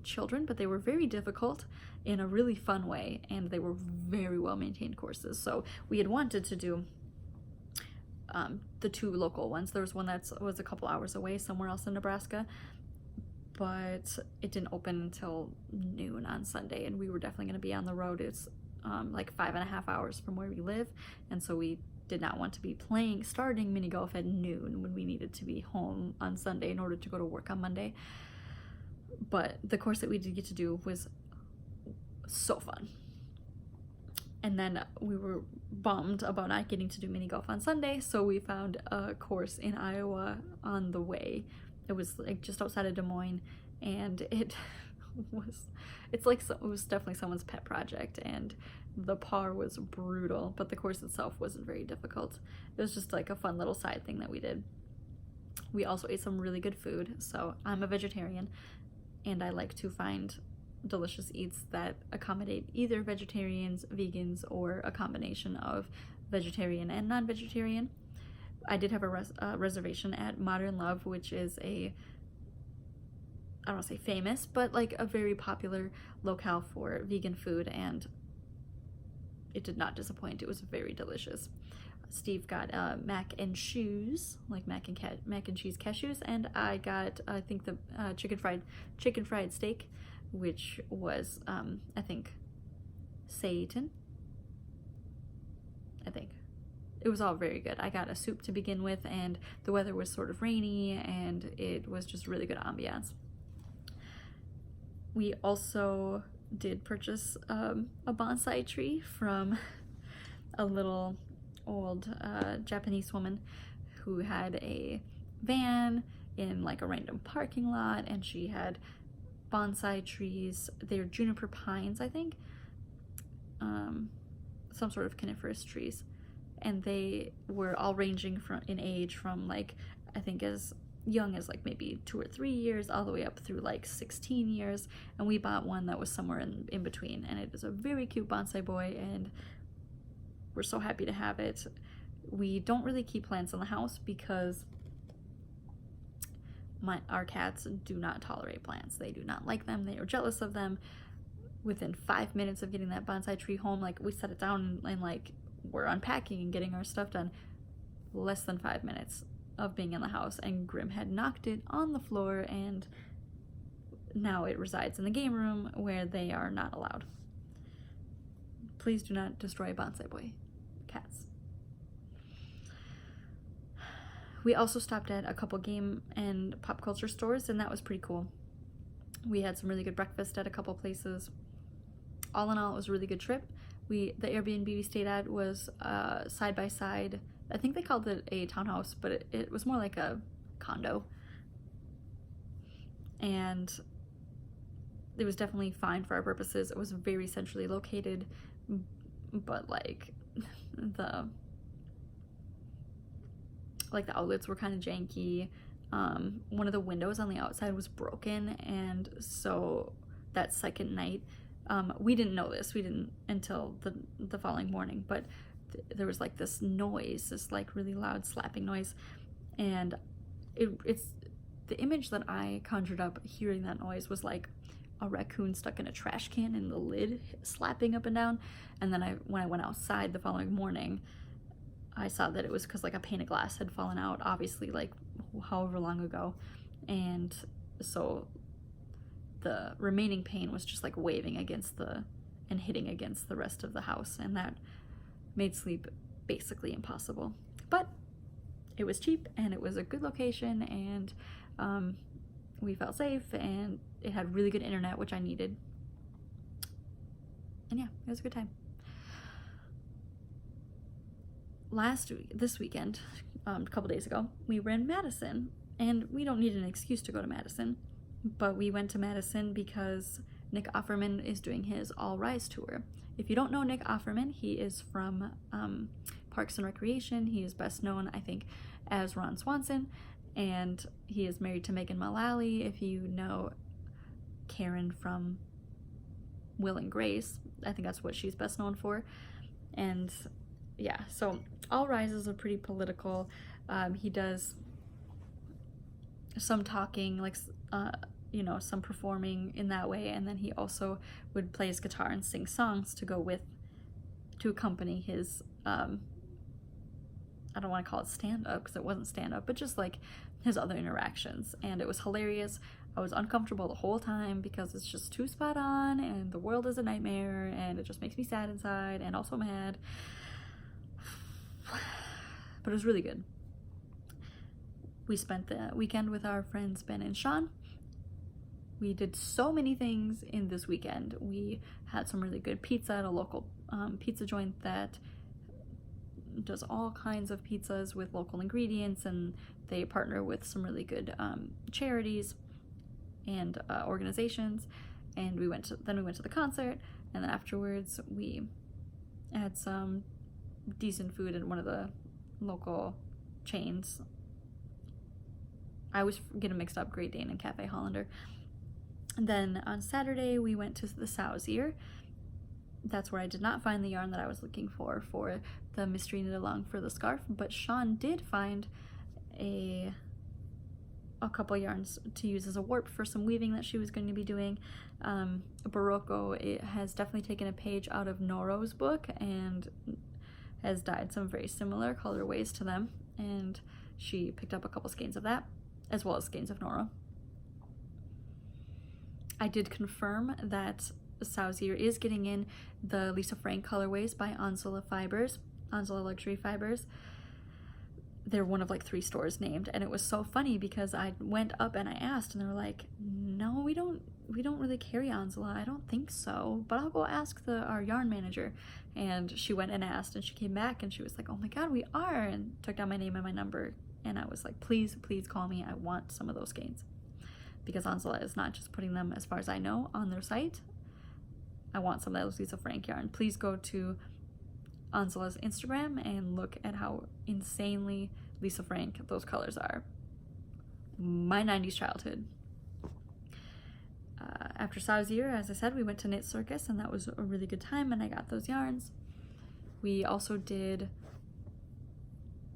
Speaker 1: children, but they were very difficult in a really fun way, and they were very well maintained courses. So we had wanted to do the 2 local ones. There was one that was a couple hours away somewhere else in Nebraska, but it didn't open until noon on Sunday, and we were definitely going to be on the road. It's like 5.5 hours from where we live, and so we did not want to be starting mini golf at noon when we needed to be home on Sunday in order to go to work on Monday. But the course that we did get to do was so fun. And then we were bummed about not getting to do mini golf on Sunday, so we found a course in Iowa on the way. It was like just outside of Des Moines, and it was definitely someone's pet project, and the par was brutal, but the course itself wasn't very difficult. It was just like a fun little side thing that we did. We also ate some really good food. So I'm a vegetarian, and I like to find delicious eats that accommodate either vegetarians, vegans, or a combination of vegetarian and non-vegetarian. I did have a reservation at Modern Love, which is I don't want to say famous, but like a very popular locale for vegan food, and it did not disappoint. It was very delicious. Steve got mac and cheese, like mac and cheese cashews, and I got, I think, the chicken fried steak, which was I think seitan. I think it was all very good. I got a soup to begin with, and the weather was sort of rainy, and it was just really good ambiance. We also did purchase a bonsai tree from a little old Japanese woman who had a van in like a random parking lot, and she had bonsai trees. They're juniper pines, I think, some sort of coniferous trees, and they were all ranging in age from like, I think, as young as like maybe 2 or 3 years all the way up through like 16 years, and we bought one that was somewhere in between, and it is a very cute bonsai boy, and we're so happy to have it. We don't really keep plants in the house because our cats do not tolerate plants. They do not like them. They are jealous of them. Within 5 minutes of getting that bonsai tree home, like we set it down and like we're unpacking and getting our stuff done. Less than 5 minutes of being in the house, and Grim had knocked it on the floor, and now it resides in the game room where they are not allowed. Please do not destroy bonsai boy cats. We also stopped at a couple game and pop culture stores, and that was pretty cool. We had some really good breakfast at a couple places. All in all, it was a really good trip. The Airbnb we stayed at was side by side. I think they called it a townhouse, but it was more like a condo. And it was definitely fine for our purposes. It was very centrally located, but like the outlets were kind of janky. One of the windows on the outside was broken, and so that second night, we didn't know this. We didn't until the following morning, but there was like this noise, this like really loud slapping noise, and it's the image that I conjured up hearing that noise was like a raccoon stuck in a trash can and the lid slapping up and down. And then when I went outside the following morning, I saw that it was because like a pane of glass had fallen out, obviously like however long ago, and so the remaining pane was just like waving against and hitting against the rest of the house, and that made sleep basically impossible. But it was cheap, and it was a good location, and we felt safe, and it had really good internet, which I needed. And yeah, it was a good time. This weekend, a couple days ago, we were in Madison, And we don't need an excuse to go to Madison, but we went to Madison because Nick Offerman is doing his All Rise tour. If you don't know Nick Offerman, he is from Parks and Recreation. He is best known, I think, as Ron Swanson, and he is married to Megan Mullally. If you know Karen from Will and Grace, I think that's what she's best known for. And yeah, so All Rise is a pretty political. He does some talking, like you know, some performing in that way, and then he also would play his guitar and sing songs to go with, to accompany his I don't want to call it stand-up because it wasn't stand-up, but just like his other interactions. And it was hilarious. I was uncomfortable the whole time because it's just too spot on, and the world is a nightmare, and it just makes me sad inside and also mad. But it was really good. We spent the weekend with our friends Ben and Sean. We did so many things in this weekend. We had some really good pizza at a local pizza joint that does all kinds of pizzas with local ingredients, and they partner with some really good charities and organizations. And we went to the concert, and then afterwards we had some decent food at one of the local chains. I always get them mixed up, Great Dane and Cafe Hollander. And then on Saturday we went to the Sow's Ear. That's where I did not find the yarn that I was looking for the mystery knit along for the scarf, but Sean did find a couple yarns to use as a warp for some weaving that she was going to be doing. Berroco, it has definitely taken a page out of Noro's book and has dyed some very similar colorways to them, and she picked up a couple skeins of that as well as skeins of Noro. I did confirm that Sow's Ear is getting in the Lisa Frank colorways by Onsala Fibers, Onsala Luxury Fibers. They're one of like 3 stores named, and it was so funny because I went up and I asked, and they were like, no, we don't really carry Onsala. I don't think so, but I'll go ask our yarn manager. And she went and asked, and she came back and she was like, oh my god, we are, and took down my name and my number. And I was like, please call me. I want some of those skeins, because Onsala is not just putting them, as far as I know, on their site. I want some of that Lisa Frank yarn. Please go to Onsala's Instagram and look at how insanely Lisa Frank those colors are. My 90s childhood. After Sow's Ear, as I said, we went to KnitCircus, and that was a really good time, and I got those yarns. We also did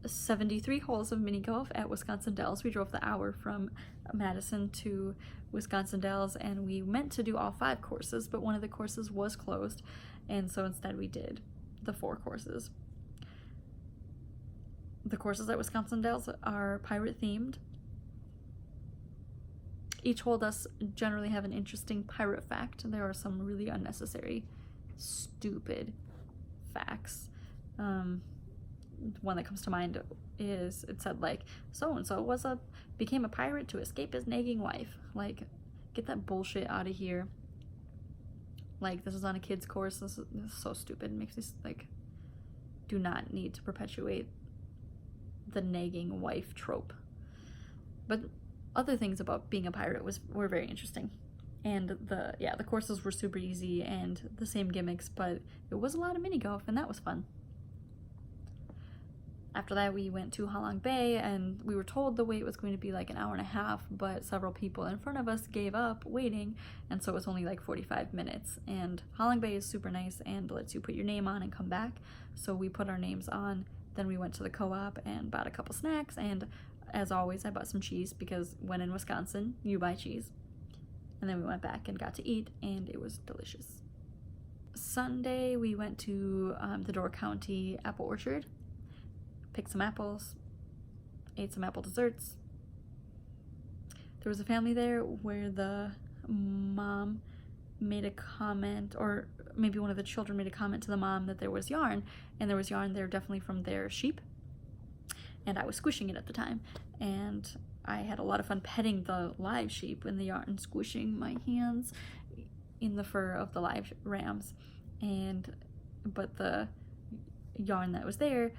Speaker 1: 73 holes of mini golf at Wisconsin Dells. We drove the hour from Madison to Wisconsin Dells, and we meant to do all 5 courses, but one of the courses was closed, and so instead we did the 4 courses. The courses at Wisconsin Dells are pirate themed. Each hole does generally have an interesting pirate fact. There are some really unnecessary, stupid facts. One that comes to mind is, it said like, so-and-so became a pirate to escape his nagging wife. Like, get that bullshit out of here. Like, this is on a kid's course. This is so stupid. It makes me like, do not need to perpetuate the nagging wife trope. But other things about being a pirate were very interesting. And the courses were super easy and the same gimmicks, but it was a lot of mini golf, and that was fun. After that, we went to Halong Bay, and we were told the wait was going to be like an hour and a half, but several people in front of us gave up waiting, and so it was only like 45 minutes. And Halong Bay is super nice and lets you put your name on and come back. So we put our names on, then we went to the co-op and bought a couple snacks, and as always, I bought some cheese because when in Wisconsin, you buy cheese. And then we went back and got to eat, and it was delicious. Sunday, we went to the Door County Apple Orchard, picked some apples, ate some apple desserts. There was a family there where the mom made a comment, or maybe one of the children made a comment to the mom that there was yarn, and there was yarn there definitely from their sheep, and I was squishing it at the time, and I had a lot of fun petting the live sheep in the yarn, squishing my hands in the fur of the live rams, but the yarn that was there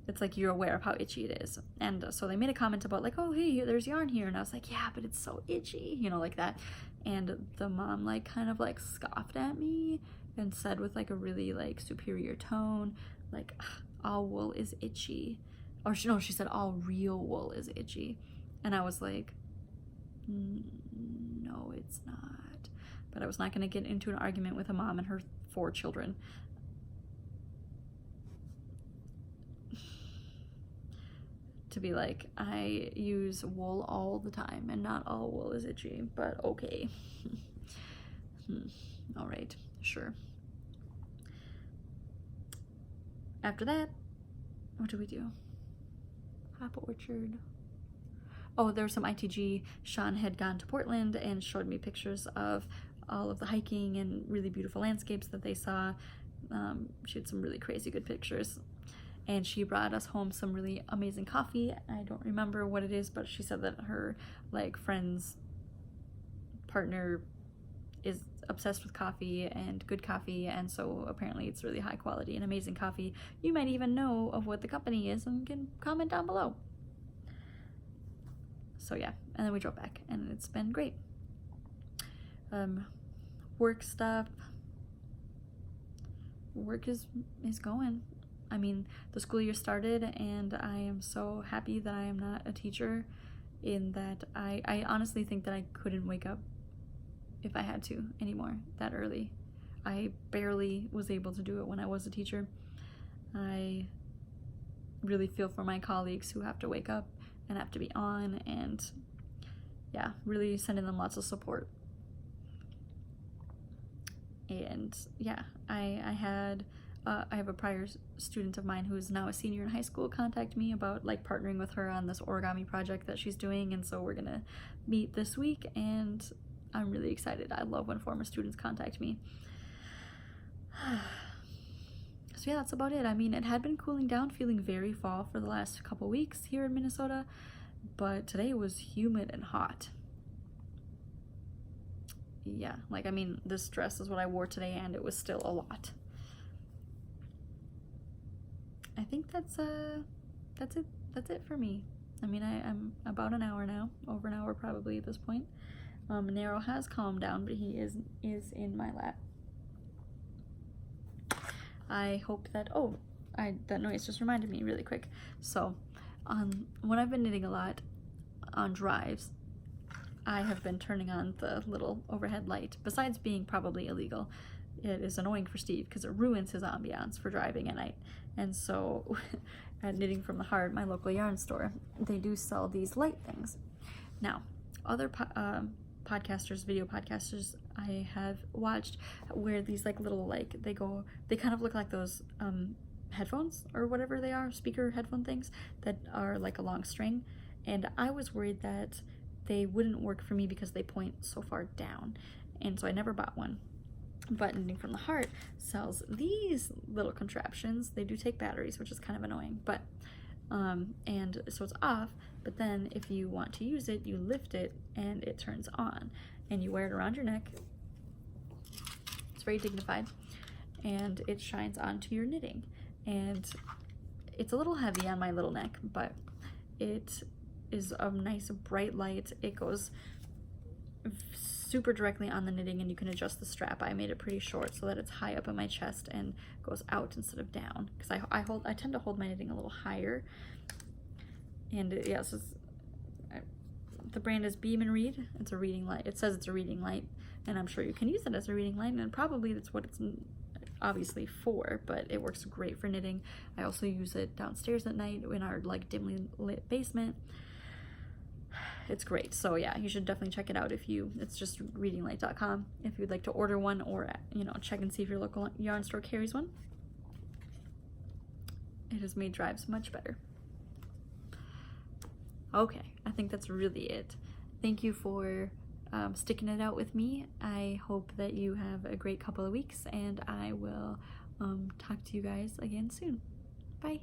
Speaker 1: it's like you're aware of how itchy it is. And so they made a comment about like, oh, hey, there's yarn here. And I was like, yeah, but it's so itchy, you know, like that. And the mom like kind of like scoffed at me and said with like a really like superior tone, like, all wool is itchy. Or no, she said all real wool is itchy. And I was like, no, it's not. But I was not going to get into an argument with a mom and her 4 children. To be like, I use wool all the time and not all wool is itchy, but okay. All right, sure. After that, what do we do? Hop Orchard. Oh, there was some ITG. Sean had gone to Portland and showed me pictures of all of the hiking and really beautiful landscapes that they saw. She had some really crazy good pictures. And she brought us home some really amazing coffee. I don't remember what it is, but she said that her like friend's partner is obsessed with coffee and good coffee, and so apparently it's really high quality and amazing coffee. You might even know of what the company is and can comment down below. So yeah, and then we drove back and it's been great. Work stuff. Work is going. I mean, the school year started and I am so happy that I am not a teacher, in that I honestly think that I couldn't wake up if I had to anymore that early. I barely was able to do it when I was a teacher. I really feel for my colleagues who have to wake up and have to be on, and yeah, really sending them lots of support. And yeah, I have a prior student of mine who is now a senior in high school contact me about like partnering with her on this origami project that she's doing, and so we're gonna meet this week, and I'm really excited. I love when former students contact me. So yeah, that's about it. I mean, it had been cooling down, feeling very fall for the last couple weeks here in Minnesota, but today was humid and hot. Yeah, like, I mean, this dress is what I wore today and it was still a lot. I think that's it for me. I mean, I'm about an hour now, over an hour probably at this point. Nero has calmed down, but he is in my lap. I hope that, that noise just reminded me really quick. So, when I've been knitting a lot on drives, I have been turning on the little overhead light. Besides being probably illegal, it is annoying for Steve because it ruins his ambiance for driving at night. And so at Knitting from the Heart, my local yarn store, they do sell these light things. Now, other podcasters, video podcasters I have watched wear these like little, like, they kind of look like those headphones or whatever they are, speaker headphone things that are like a long string. And I was worried that they wouldn't work for me because they point so far down, and so I never bought one. But Knitting from the Heart sells these little contraptions. They do take batteries, which is kind of annoying, but and so it's off, but then if you want to use it, you lift it and it turns on, and you wear it around your neck. It's very dignified, and it shines onto your knitting, and it's a little heavy on my little neck, but it is a nice bright light. It goes super directly on the knitting, and you can adjust the strap. I made it pretty short so that it's high up in my chest and goes out instead of down, because I tend to hold my knitting a little higher. And yes, the brand is Beam and Read. It's a reading light. It says it's a reading light, and I'm sure you can use it as a reading light, and probably that's what it's obviously for, but it works great for knitting. I also use it downstairs at night in our like dimly lit basement. It's great. So yeah, you should definitely check it out. It's just readinglight.com if you'd like to order one, or check and see if your local yarn store carries one. It has made drives much better. Okay, I think that's really it. Thank you for sticking it out with me. I hope that you have a great couple of weeks, and I will talk to you guys again soon. Bye.